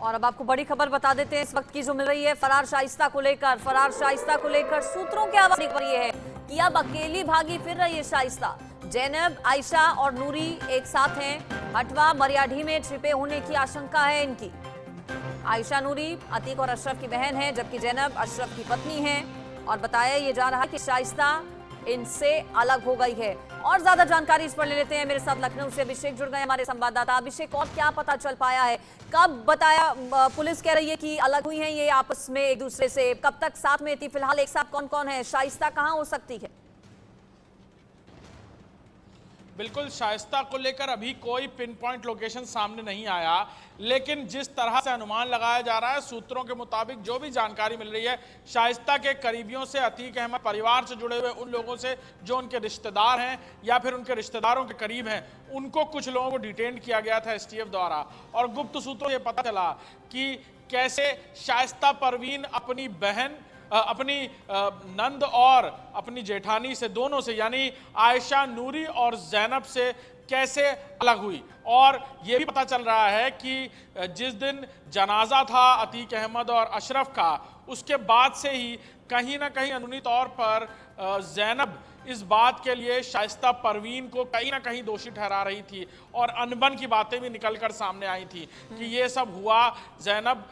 और अब आपको बड़ी खबर बता देते हैं इस वक्त की जो मिल रही है फरार शाइस्ता को लेकर सूत्रों के हवाले पर यह है कि अब अकेली भागी फिर रही है शाइस्ता। जैनब, आयशा और नूरी एक साथ हैं। हटवा मरियाढी में छिपे होने की आशंका है इनकी। आयशा नूरी अतीक और अशरफ की बहन है, जबकि जैनब अशरफ की पत्नी है। और बताया ये जा रहा है कि शाइस्ता इनसे अलग हो गई है। और ज्यादा जानकारी इस पर ले लेते हैं। मेरे साथ लखनऊ से अभिषेक जुड़ गए, हमारे संवाददाता। अभिषेक, और क्या पता चल पाया है? कब बताया पुलिस कह रही है कि अलग हुई हैं ये आपस में एक दूसरे से? कब तक साथ में थी? फिलहाल एक साथ कौन कौन है? शाइस्ता कहाँ हो सकती है? बिल्कुल, शाइस्ता को लेकर अभी कोई पिन पॉइंट लोकेशन सामने नहीं आया, लेकिन जिस तरह से अनुमान लगाया जा रहा है, सूत्रों के मुताबिक जो भी जानकारी मिल रही है, शाइस्ता के करीबियों से, अतीक अहमद परिवार से जुड़े हुए उन लोगों से जो उनके रिश्तेदार हैं या फिर उनके रिश्तेदारों के करीब हैं, उनको कुछ लोगों को डिटेन किया गया था एसटीएफ द्वारा। और गुप्त सूत्रों से पता चला कि कैसे शाइस्ता परवीन अपनी बहन, अपनी नंद और अपनी जेठानी से, दोनों से, यानी आयशा नूरी और जैनब से कैसे अलग हुई। और यह भी पता चल रहा है कि जिस दिन जनाजा था अतीक अहमद और अशरफ का, उसके बाद से ही कहीं ना कहीं अंदरूनी तौर पर जैनब इस बात के लिए शाइस्ता परवीन को कहीं ना कहीं दोषी ठहरा रही थी और अनबन की बातें भी निकलकर सामने आई थी कि ये सब हुआ। जैनब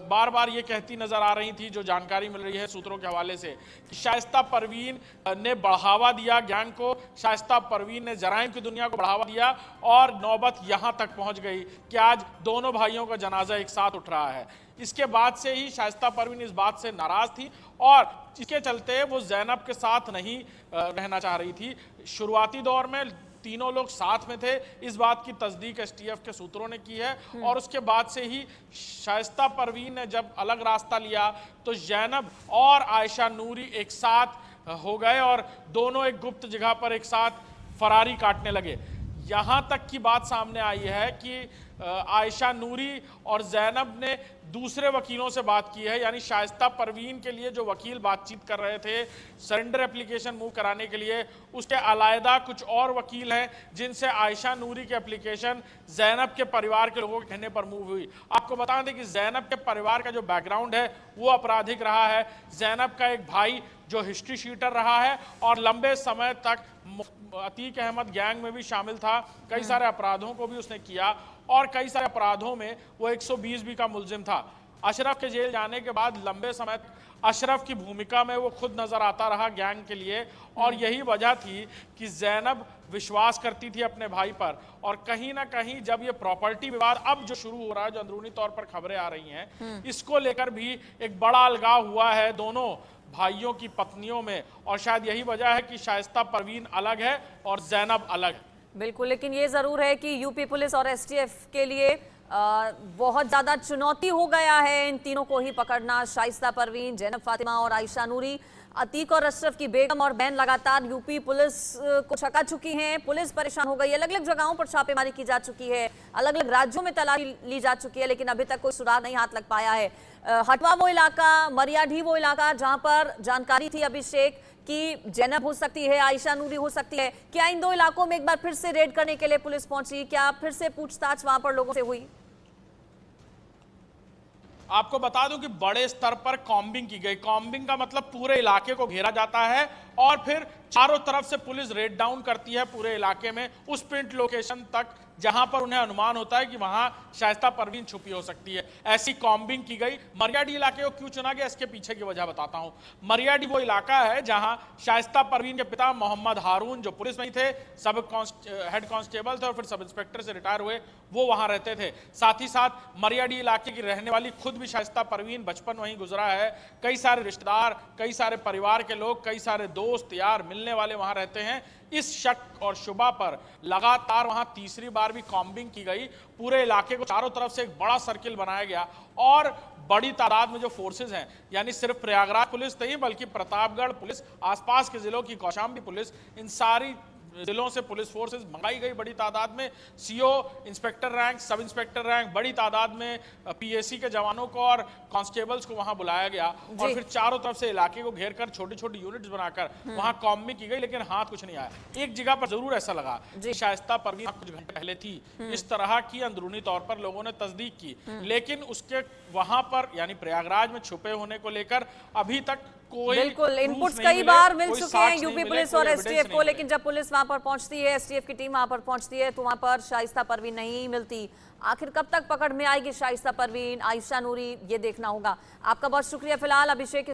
बार बार ये कहती नजर आ रही थी, जो जानकारी मिल रही है सूत्रों के हवाले से, कि शाइस्ता परवीन ने बढ़ावा दिया गैंग को, शाइस्ता परवीन ने जराइम की दुनिया को बढ़ावा दिया और नौबत यहाँ तक पहुँच गई कि आज दोनों भाइयों का जनाजा एक साथ उठ रहा है। इसके बाद से ही शाइस्ता परवीन इस बात से नाराज थी और इसके चलते वो जैनब के साथ नहीं रहना चाह रही थी। शुरुआती दौर में तीनों लोग साथ में थे, इस बात की तस्दीक एसटीएफ के सूत्रों ने की है। और उसके बाद से ही शाइस्ता परवीन ने जब अलग रास्ता लिया तो जैनब और आयशा नूरी एक साथ हो गए और दोनों एक गुप्त जगह पर एक साथ फरारी काटने लगे। यहाँ तक की बात सामने आई है कि आयशा नूरी और जैनब ने दूसरे वकीलों से बात की है, यानी शाइस्ता परवीन के लिए जो वकील बातचीत कर रहे थे सरेंडर एप्लीकेशन मूव कराने के लिए, उसके अलायदा कुछ और वकील हैं जिनसे आयशा नूरी के एप्लीकेशन जैनब के परिवार के लोगों के कहने पर मूव हुई। आपको बता दें कि जैनब के परिवार का जो बैकग्राउंड है वो आपराधिक रहा है। जैनब का एक भाई जो हिस्ट्री शीटर रहा है और लंबे समय तक अतीक अहमद गैंग में भी शामिल था, कई सारे अपराधों को भी उसने किया और कई सारे अपराधों में वो 120 भी का मुलजिम था। अशरफ के जेल जाने के बाद लंबे समय अशरफ की भूमिका में वो खुद नजर आता रहा गैंग के लिए और यही वजह थी कि जैनब विश्वास करती थी अपने भाई पर। और कहीं ना कहीं जब ये प्रॉपर्टी विवाद अब जो शुरू हो रहा है, जो अंदरूनी तौर पर खबरें आ रही हैं, इसको लेकर भी एक बड़ा अलगाव हुआ है दोनों भाइयों की पत्नियों में और शायद यही वजह है कि शाइस्ता परवीन अलग है और जैनब अलग है। बिल्कुल, लेकिन ये जरूर है कि यूपी पुलिस और एसटीएफ के लिए बहुत ज्यादा चुनौती हो गया है इन तीनों को ही पकड़ना। शाइस्ता परवीन, जैनब फातिमा और आयशा नूरी, अतीक और अशरफ की बेगम और बहन लगातार यूपी पुलिस को छका चुकी हैं। पुलिस परेशान हो गई है, अलग अलग जगहों पर छापेमारी की जा चुकी है, अलग अलग राज्यों में तलाशी ली जा चुकी है, लेकिन अभी तक कोई सुराग नहीं हाथ लग पाया है। हटवा वो इलाका, मरियाढी वो इलाका जहां पर जानकारी थी अभिषेक कि जैनब हो सकती है, आयशा नूरी हो सकती है, क्या इन दो इलाकों में एक बार फिर से रेड करने के लिए पुलिस पहुंची? क्या फिर से पूछताछ वहां पर लोगों से हुई? आपको बता दूं कि बड़े स्तर पर कॉम्बिंग की गई। कॉम्बिंग का मतलब पूरे इलाके को घेरा जाता है और फिर चारों तरफ से पुलिस रेड डाउन करती है पूरे इलाके में उस पिंट लोकेशन तक जहां पर उन्हें अनुमान होता है कि वहां शाइस्ता परवीन छुपी हो सकती है। ऐसी कॉम्बिंग की गई। मरियाडी इलाके को क्यों चुना गया, इसके पीछे की वजह बताता हूं। मरियाडी वो इलाका है जहां शाइस्ता परवीन के पिता मोहम्मद हारून, जो पुलिस में ही थे, हेड कांस्टेबल थे और फिर सब इंस्पेक्टर से रिटायर हुए, वो वहां रहते थे। साथ ही साथ मरियाडी इलाके की रहने वाली खुद भी शाइस्ता परवीन बचपन वहीं गुजरा है। कई सारे रिश्तेदार, कई सारे परिवार के लोग, कई सारे दोस्त यार मिलने वाले वहां रहते हैं। इस शक और शुबा पर लगातार वहां तीसरी बार भी कॉम्बिंग की गई। पूरे इलाके को चारों तरफ से एक बड़ा सर्किल बनाया गया और बड़ी तादाद में जो फोर्सेस हैं, यानी सिर्फ प्रयागराज पुलिस नहीं बल्कि प्रतापगढ़ पुलिस, आसपास के जिलों की कौशाम्बी पुलिस, इन सारी जिलों से पुलिस फोर्सेस मंगाई गई बड़ी तादाद में, CO, inspector rank, sub inspector rank, बड़ी तादाद में पीएसी के जवानों को और कांस्टेबल्स को वहां बुलाया गया और फिर चारों तरफ से इलाके को घेर कर छोटी छोटी यूनिट्स बनाकर वहां कॉम्बिंग की गई, लेकिन हाथ कुछ नहीं आया। एक जगह पर जरूर ऐसा लगा कि शाइस्ता परवीन कुछ घंटे पहले थी, इस तरह की अंदरूनी तौर पर लोगों ने तस्दीक की, लेकिन उसके वहां पर यानी प्रयागराज में छुपे होने को लेकर अभी तक कोई बिल्कुल इनपुट्स प्रूफ नहीं कई मिले, बार मिल कोई चुके साक्ष्य हैं नहीं यूपी मिले, पुलिस कोई और एविडेंस एसटीएफ नहीं को, मिले। लेकिन जब पुलिस वहां पर पहुंचती है, एसटीएफ की टीम वहां पर पहुंचती है, तो वहां पर शाइस्ता परवीन नहीं मिलती। आखिर कब तक पकड़ में आएगी शाइस्ता परवीन, आयशा नूरी, ये देखना होगा। आपका बहुत शुक्रिया फिलहाल अभिषेक।